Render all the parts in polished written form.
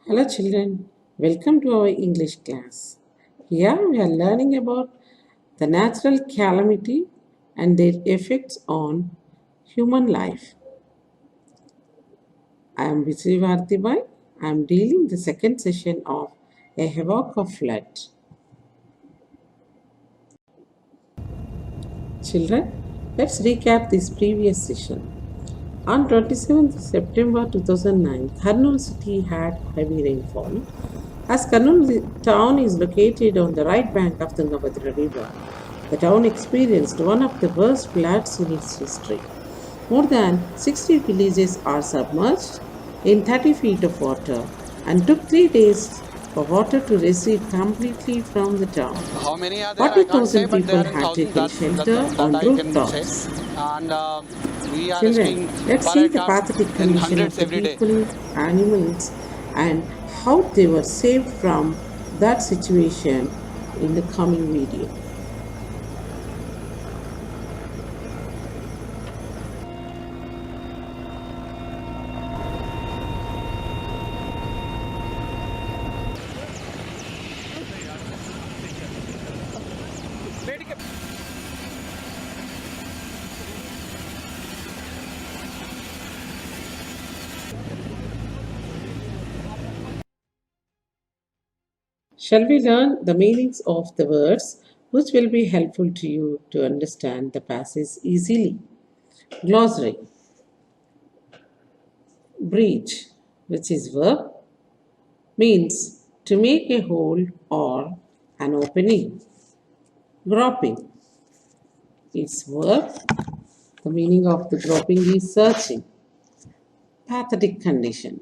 Hello children, welcome to our English class. Here we are learning about the natural calamity and their effects on human life. I am Vijay Bhartibai. I am dealing the second session of A Havoc of Flood. Children, let's recap this previous session. On 27th September 2009, Kurnool city had heavy rainfall. As Kurnool town is located on the right bank of the Tungabhadra river, the town experienced one of the worst floods in its history. More than 60 villages are submerged in 30 feet of water and took 3 days for water to recede completely from the town. How many are there? I can't say, 40,000 but they people are in had thousands. taken shelter That on I can say. rooftops. And we are Children, rescuing let's see the Parakas pathetic in condition of hundreds the every day. people, animals, and how they were saved from that situation in the coming video. Shall we learn the meanings of the words, which will be helpful to you to understand the passage easily? Glossary. Breach, which is verb, means to make a hole or an opening. Groping, its verb. The meaning of the groping is searching. Pathetic condition.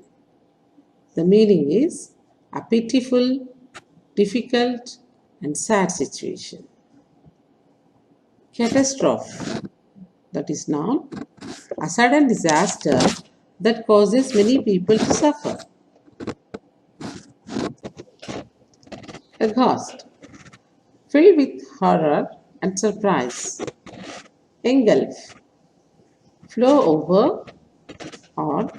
The meaning is a pitiful, difficult, and sad situation. Catastrophe, that is noun, a sudden disaster that causes many people to suffer. Aghast, filled with horror and surprise. Engulf, flow over or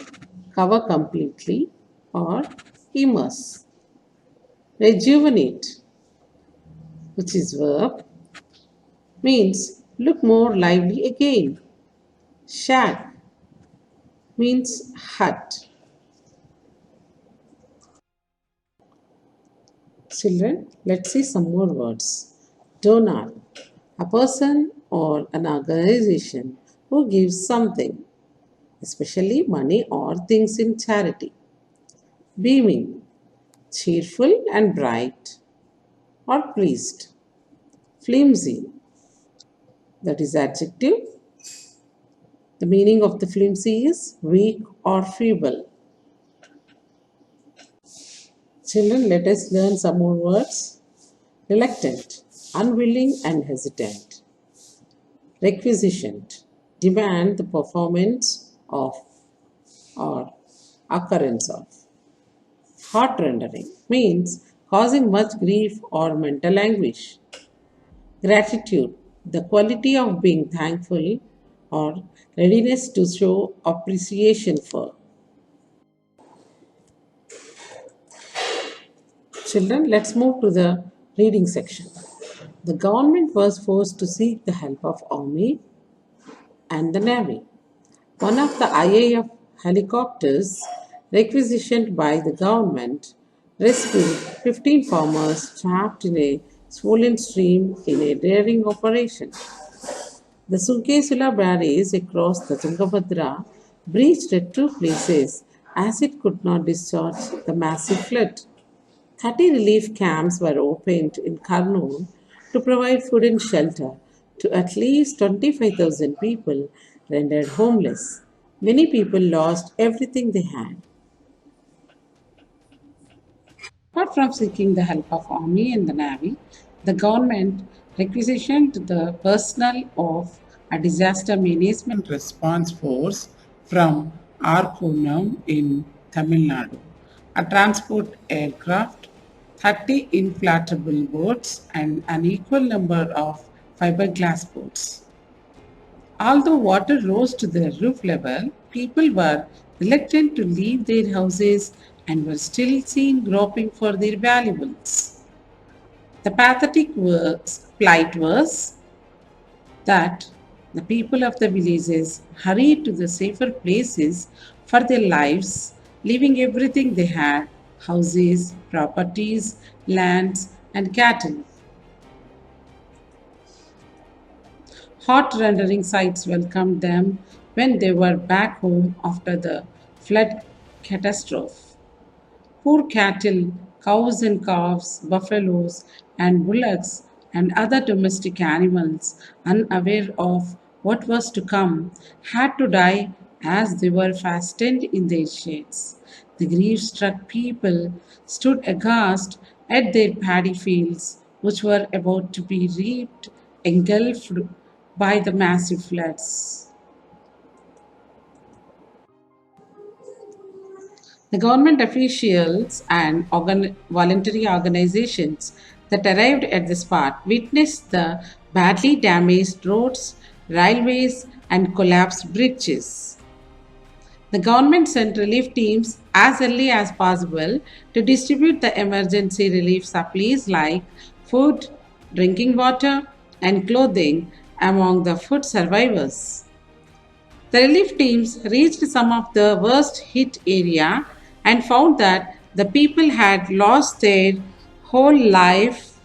cover completely or immerse. Rejuvenate, which is verb, means look more lively again. Shack means hut. Children, let's see some more words. Donor, a person or an organization who gives something, especially money or things in charity. Beaming, cheerful and bright or pleased. Flimsy, that is adjective. The meaning of the flimsy is weak or feeble. Children, let us learn some more words. Reluctant, unwilling and hesitant. Requisitioned, demand the performance of or occurrence of. Heart rendering means causing much grief or mental anguish. Gratitude, the quality of being thankful or readiness to show appreciation for. Children, let's move to the reading section. The government was forced to seek the help of army and the navy. One of the IAF helicopters requisitioned by the government rescued 15 farmers trapped in a swollen stream in a daring operation. The Sunkesula barrage across the Tungabhadra breached at two places as it could not discharge the massive flood. 30 relief camps were opened in Kurnool to provide food and shelter to at least 25,000 people rendered homeless. Many people lost everything they had. Apart from seeking the help of army and the navy, the government requisitioned the personnel of a disaster management response force from Arkonam in Tamil Nadu, a transport aircraft, 30 inflatable boats, and an equal number of fiberglass boats. Although water rose to the roof level, people were reluctant to leave their houses and were still seen groping for their valuables. The plight was that the people of the villages hurried to the safer places for their lives, leaving everything they had houses, properties, lands, and cattle. Hot rendering sights welcomed them when they were back home after the flood catastrophe. Poor cattle, cows and calves, buffaloes and bullocks, and other domestic animals, unaware of what was to come, had to die as they were fastened in their sheds. The grief struck people stood aghast at their paddy fields, which were about to be reaped, engulfed by the massive floods. The government officials and voluntary organizations that arrived at the spot witnessed the badly damaged roads, railways, and collapsed bridges. The government sent relief teams as early as possible to distribute the emergency relief supplies like food, drinking water, and clothing among the food survivors. The relief teams reached some of the worst hit area and found that the people had lost their whole life,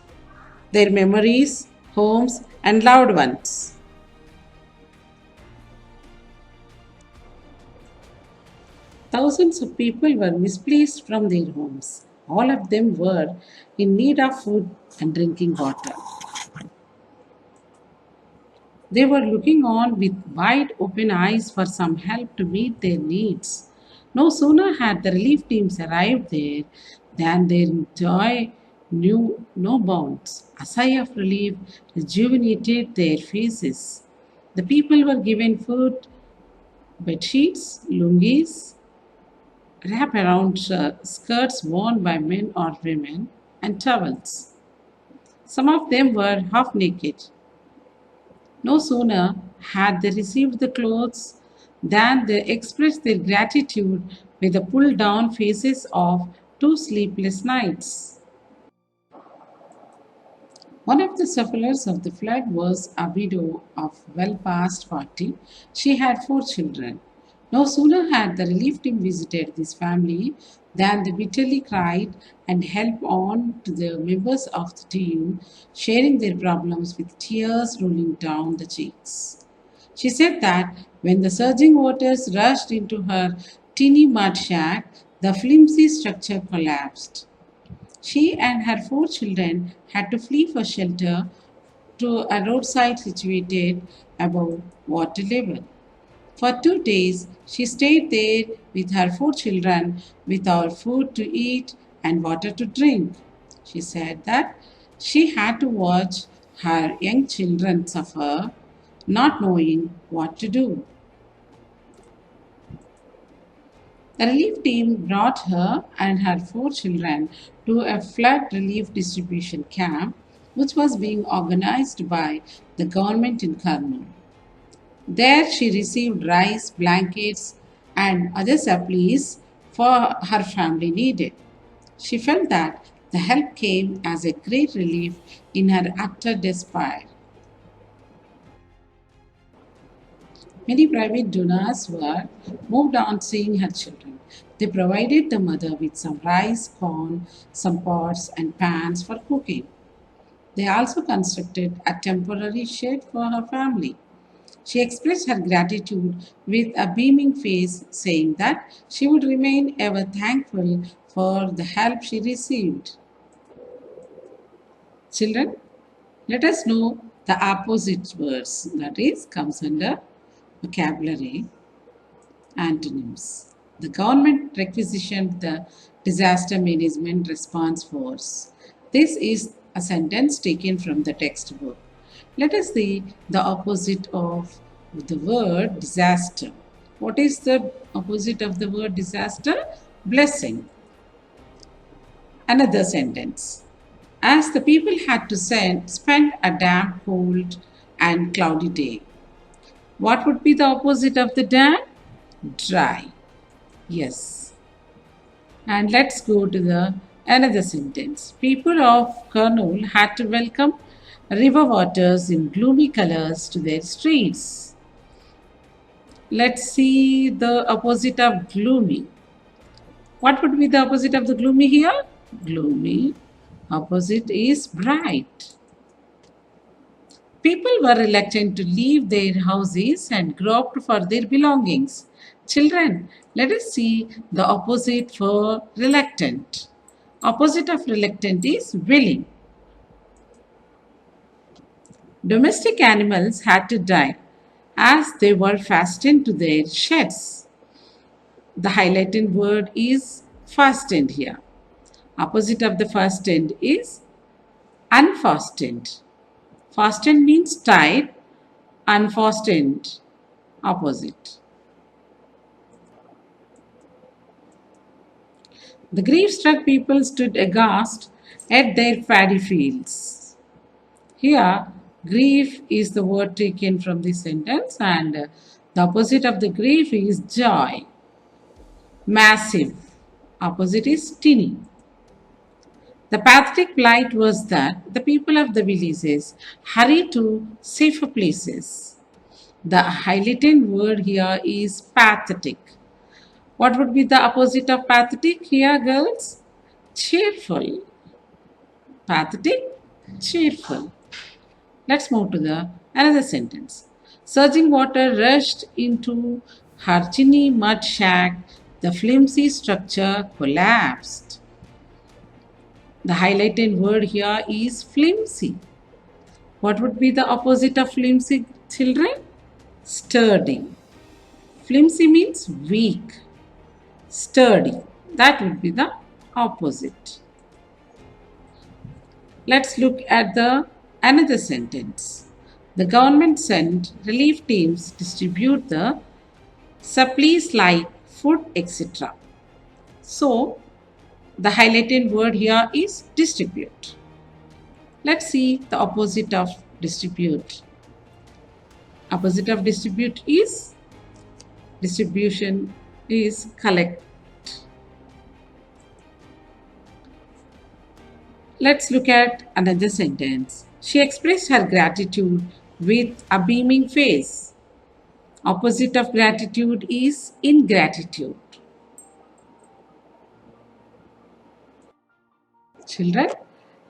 their memories, homes, and loved ones. Thousands of people were misplaced from their homes. All of them were in need of food and drinking water. They were looking on with wide open eyes for some help to meet their needs. No sooner had the relief teams arrived there than their joy knew no bounds. A sigh of relief rejuvenated their faces. The people were given food, bed sheets, lungis, wrap around skirts worn by men or women, and towels. Some of them were half naked. No sooner had they received the clothes than they expressed their gratitude with the pulled down faces of 2 sleepless nights. One of the sufferers of the flood was a widow of well past 40. She had 4 children. No sooner had the relief team visited this family than they bitterly cried and helped on to the members of the team, sharing their problems with tears rolling down the cheeks. She said that when the surging waters rushed into her teeny mud shack, the flimsy structure collapsed. She and her 4 children had to flee for shelter to a roadside situated above water level. For 2 days, she stayed there with her 4 children without food to eat and water to drink. She said that she had to watch her young children suffer, not knowing what to do. The relief team brought her and her 4 children to a flood relief distribution camp which was being organized by the government in Kurnool. There she received rice, blankets, and other supplies for her family needed. She felt that the help came as a great relief in her utter despair. Many private donors were moved on seeing her children. They provided the mother with some rice, corn, some pots, and pans for cooking. They also constructed a temporary shed for her family. She expressed her gratitude with a beaming face, saying that she would remain ever thankful for the help she received. Children, let us know the opposite words that is comes under vocabulary antonyms. The government requisitioned the Disaster Management Response Force. This is a sentence taken from the textbook. Let us see the opposite of the word disaster. What is the opposite of the word disaster? Blessing. Another sentence. As the people had to spend a damp, cold, and cloudy day. What would be the opposite of the damp? Dry. Yes. And let's go to the another sentence. People of Kurnool had to welcome river waters in gloomy colors to their streets. Let's see the opposite of gloomy. What would be the opposite of the gloomy here? Gloomy. Opposite is bright. People were reluctant to leave their houses and groped for their belongings. Children, let us see the opposite for reluctant. Opposite of reluctant is willing. Domestic animals had to die as they were fastened to their sheds. The highlighted word is fastened here. Opposite of the fastened is unfastened. Fastened means tied, unfastened, opposite. The grief-struck people stood aghast at their paddy fields. Here, grief is the word taken from this sentence, and the opposite of the grief is joy. Massive. Opposite is tinny. The pathetic plight was that the people of the villages hurried to safer places. The highlighted word here is pathetic. What would be the opposite of pathetic here, girls? Cheerful. Pathetic, cheerful. Let's move to the another sentence. Surging water rushed into her chimney mud shack. The flimsy structure collapsed. The highlighted word here is flimsy. What would be the opposite of flimsy, children? Sturdy. Flimsy means weak. Sturdy. That would be the opposite. Let's look at the another sentence. The government sent relief teams distribute the supplies like food, etc. So, the highlighted word here is distribute. Let's see the opposite of distribute. Opposite of distribute is distribution is collect. Let's look at another sentence. She expressed her gratitude with a beaming face. Opposite of gratitude is ingratitude. Children,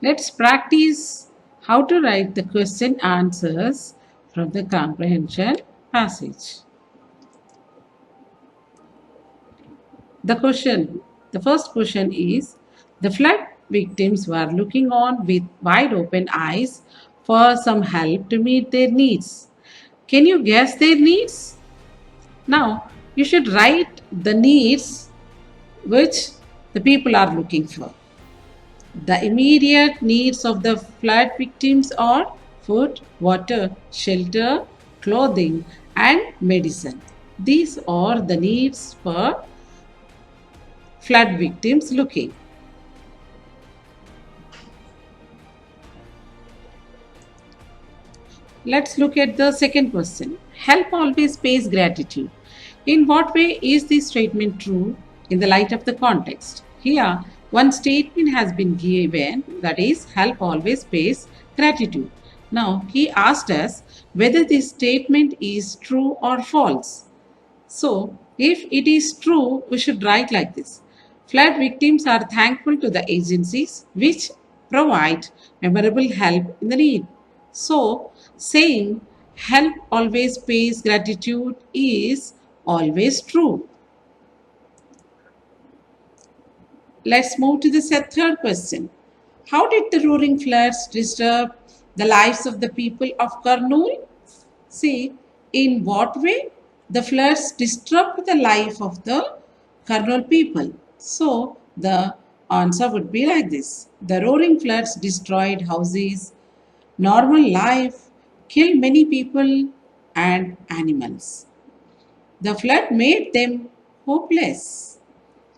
let's practice how to write the question answers from the comprehension passage. The first question is, the flood victims were looking on with wide open eyes for some help to meet their needs. Can you guess their needs? Now, you should write the needs which the people are looking for. The immediate needs of the flood victims are food, water, shelter, clothing, and medicine. These are the needs for flood victims looking. Let's look at the second question. Help always pays gratitude. In what way is this statement true in the light of the context? Here, one statement has been given, that is, help always pays gratitude. Now, he asked us whether this statement is true or false. So, if it is true, we should write like this. Flood victims are thankful to the agencies which provide memorable help in the need. So, saying help always pays gratitude is always true. Let's move to the third question. How did the roaring floods disturb the lives of the people of Kurnool? See, in what way the floods disrupt the life of the Kurnool people? So, the answer would be like this. The roaring floods destroyed houses, normal life, killed many people and animals. The flood made them hopeless.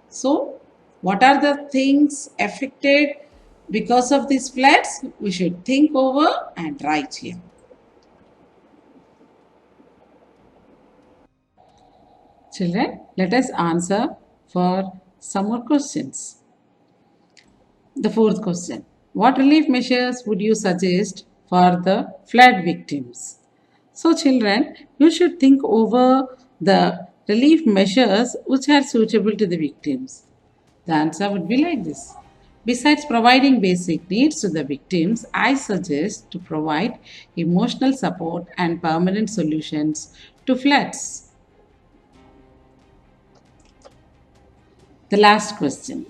So, what are the things affected because of these floods? We should think over and write here. Children, let us answer for some more questions. The fourth question: what relief measures would you suggest for the flood victims? So, children, you should think over the relief measures which are suitable to the victims. The answer would be like this. Besides providing basic needs to the victims, I suggest to provide emotional support and permanent solutions to floods. The last question: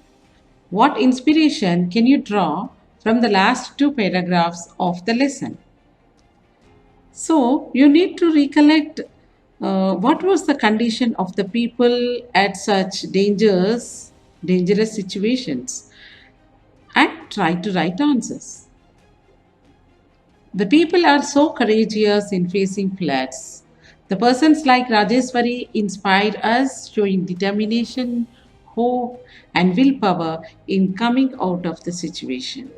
what inspiration can you draw from the last two paragraphs of the lesson? So, you need to recollect what was the condition of the people at such dangerous situations, and try to write answers. The people are so courageous in facing floods. The persons like Rajeswari inspired us, showing determination, hope, and willpower in coming out of the situation.